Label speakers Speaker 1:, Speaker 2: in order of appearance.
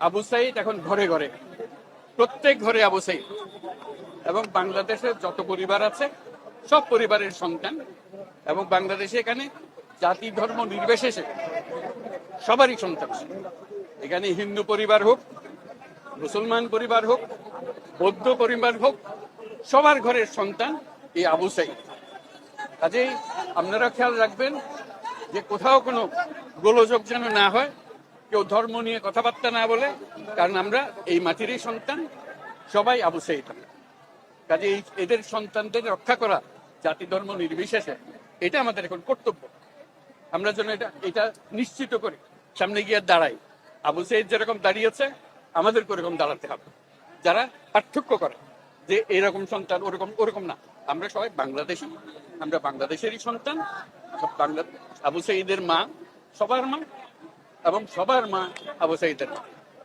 Speaker 1: আবু সাইদ এখন ঘরে ঘরে, প্রত্যেক ঘরে আবু সাইদ। এবং বাংলাদেশের যত পরিবার আছে সব পরিবারের সন্তান, এবং বাংলাদেশে এখানে জাতি ধর্ম নির্বিশেষে সবারই সন্তান। এখানে হিন্দু পরিবার হোক, মুসলমান পরিবার হোক, বৌদ্ধ পরিবার হোক, সবার ঘরের সন্তান এই আবু সাইদ। কাজেই আপনারা খেয়াল রাখবেন যে কোথাও কোনো গোলযোগ যেন না হয়, কেউ ধর্ম নিয়ে কথাবার্তা না বলে, কারণ আমরা এই মাটিরই সন্তান, সবাই আবু সাইদ। কাজে এদের সন্তানদের রক্ষা করা জাতি ধর্ম নির্বিশেষে এটা আমাদের এখন কর্তব্য। আমরা যেন এটা নিশ্চিত করি, সামনে গিয়ে দাঁড়াই। আবু সাইদ যেরকম দাঁড়িয়েছে আমাদের ওরকম দাঁড়াতে হবে। যারা পার্থক্য করে যে এরকম সন্তান ওরকম না, আমরা সবাই বাংলাদেশি, আমরা বাংলাদেশেরই সন্তান। আবু সাইদের মা সবার মা, এবং সবার মা আবু সাইদের মা।